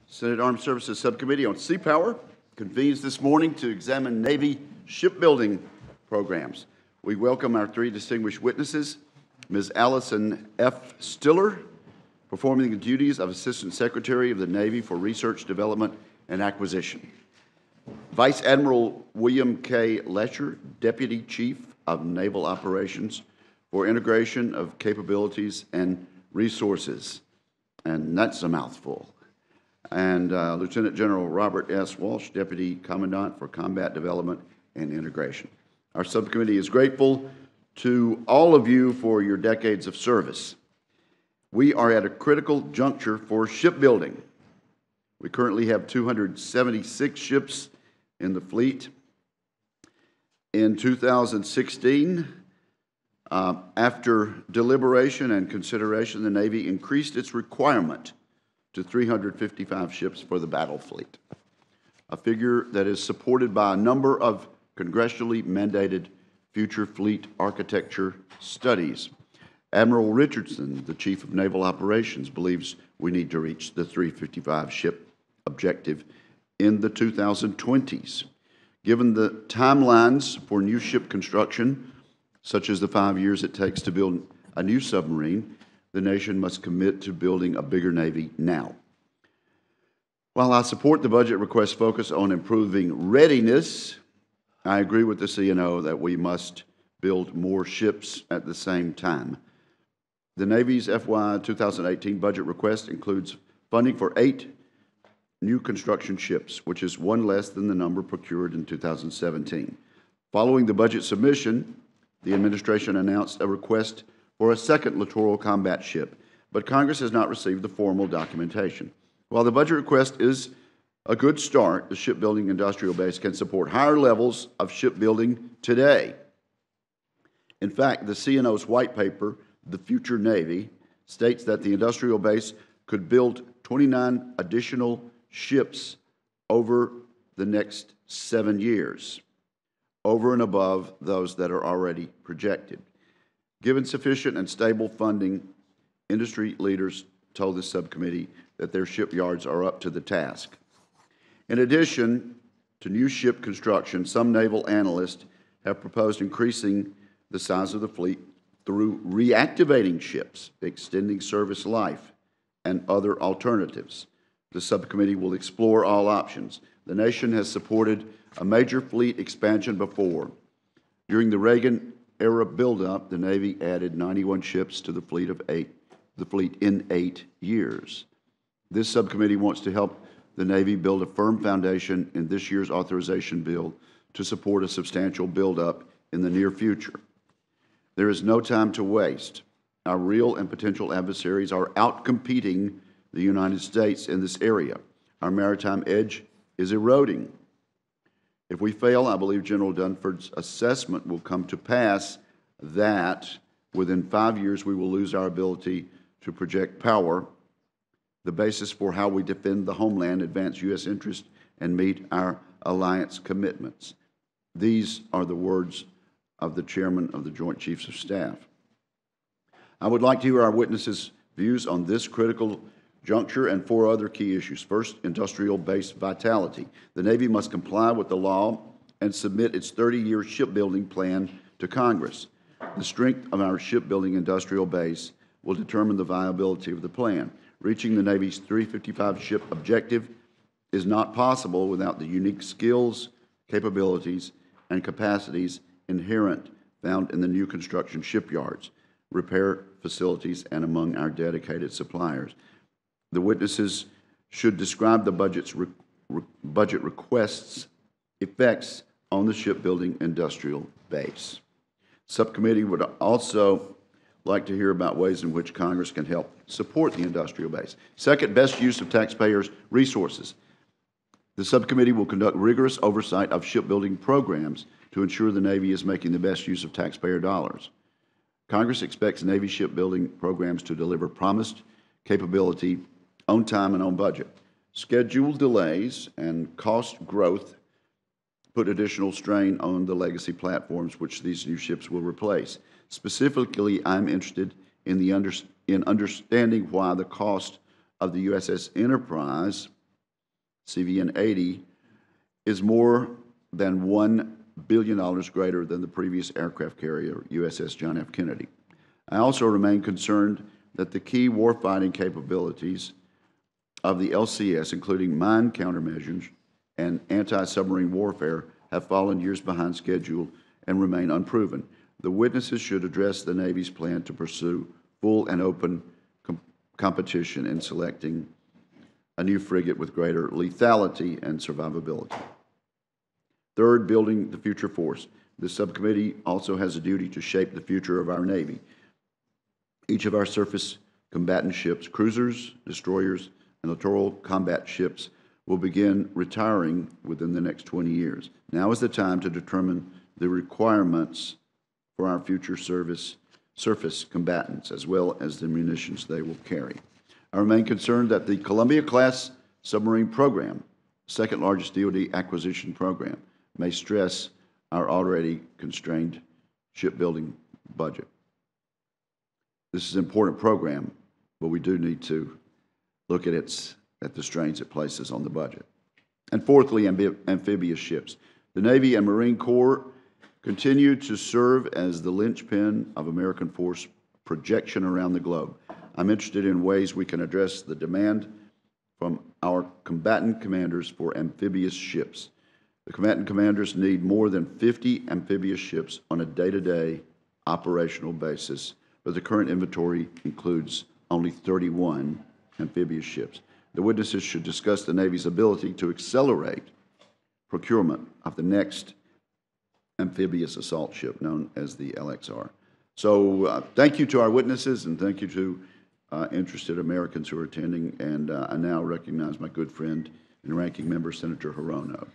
Senate Armed Services Subcommittee on Seapower convenes this morning to examine Navy shipbuilding programs. We welcome our three distinguished witnesses, Ms. Allison F. Stiller, performing the duties of Assistant Secretary of the Navy for Research, Development, and Acquisition. Vice Admiral William K. Lesher, Deputy Chief of Naval Operations for Integration of Capabilities and Resources. And that's a mouthful. And Lieutenant General Robert S. Walsh, Deputy Commandant for Combat Development and Integration. Our subcommittee is grateful to all of you for your decades of service. We are at a critical juncture for shipbuilding. We currently have 276 ships in the fleet. In 2016, after deliberation and consideration, the Navy increased its requirement to 355 ships for the battle fleet, a figure that is supported by a number of congressionally mandated future fleet architecture studies. Admiral Richardson, the Chief of Naval Operations, believes we need to reach the 355 ship objective in the 2020s. Given the timelines for new ship construction, such as the 5 years it takes to build a new submarine, the nation must commit to building a bigger Navy now. While I support the budget request's focus on improving readiness, I agree with the CNO that we must build more ships at the same time. The Navy's FY 2018 budget request includes funding for 8 new construction ships, which is one less than the number procured in 2017. Following the budget submission, the administration announced a request for a second littoral combat ship, but Congress has not received the formal documentation. While the budget request is a good start, the shipbuilding industrial base can support higher levels of shipbuilding today. In fact, the CNO's white paper, The Future Navy, states that the industrial base could build 29 additional ships over the next 7 years, over and above those that are already projected. Given sufficient and stable funding, industry leaders told the subcommittee that their shipyards are up to the task. In addition to new ship construction, some naval analysts have proposed increasing the size of the fleet through reactivating ships, extending service life, and other alternatives. The subcommittee will explore all options. The nation has supported a major fleet expansion before. During the Reagan-era buildup, the Navy added 91 ships to the fleet in 8 years. This subcommittee wants to help the Navy build a firm foundation in this year's authorization bill to support a substantial buildup in the near future. There is no time to waste. Our real and potential adversaries are outcompeting the United States in this area. Our maritime edge is eroding. If we fail, I believe General Dunford's assessment will come to pass that within 5 years we will lose our ability to project power, the basis for how we defend the homeland, advance U.S. interests, and meet our alliance commitments. These are the words of the Chairman of the Joint Chiefs of Staff. I would like to hear our witnesses' views on this critical juncture and 4 other key issues. First, industrial base vitality. The Navy must comply with the law and submit its 30-year shipbuilding plan to Congress. The strength of our shipbuilding industrial base will determine the viability of the plan. Reaching the Navy's 355 ship objective is not possible without the unique skills, capabilities, and capacities inherent found in the new construction shipyards, repair facilities, and among our dedicated suppliers. The witnesses should describe the budget request's effects on the shipbuilding industrial base. Subcommittee would also like to hear about ways in which Congress can help support the industrial base. Second, best use of taxpayers' resources. The subcommittee will conduct rigorous oversight of shipbuilding programs to ensure the Navy is making the best use of taxpayer dollars. Congress expects Navy shipbuilding programs to deliver promised capability on time and on budget. Schedule delays and cost growth put additional strain on the legacy platforms which these new ships will replace. Specifically, I'm interested in understanding why the cost of the USS Enterprise CVN 80, is more than $1 billion greater than the previous aircraft carrier, USS John F. Kennedy. I also remain concerned that the key warfighting capabilities of the LCS, including mine countermeasures and anti-submarine warfare, have fallen years behind schedule and remain unproven. The witnesses should address the Navy's plan to pursue full and open competition in selecting a new frigate with greater lethality and survivability. Third, building the future force. This subcommittee also has a duty to shape the future of our Navy. Each of our surface combatant ships, cruisers, destroyers, and littoral combat ships will begin retiring within the next 20 years. Now is the time to determine the requirements for our future surface combatants, as well as the munitions they will carry. I remain concerned that the Columbia-class submarine program, second largest DoD acquisition program, may stress our already constrained shipbuilding budget. This is an important program, but we do need to look at the strains it places on the budget. And fourthly, amphibious ships. The Navy and Marine Corps continue to serve as the linchpin of American force projection around the globe. I'm interested in ways we can address the demand from our combatant commanders for amphibious ships. The combatant commanders need more than 50 amphibious ships on a day-to-day operational basis, but the current inventory includes only 31 amphibious ships. The witnesses should discuss the Navy's ability to accelerate procurement of the next amphibious assault ship, known as the LXR. So thank you to our witnesses, and thank you to interested Americans who are attending. And I now recognize my good friend and ranking member, Senator Hirono.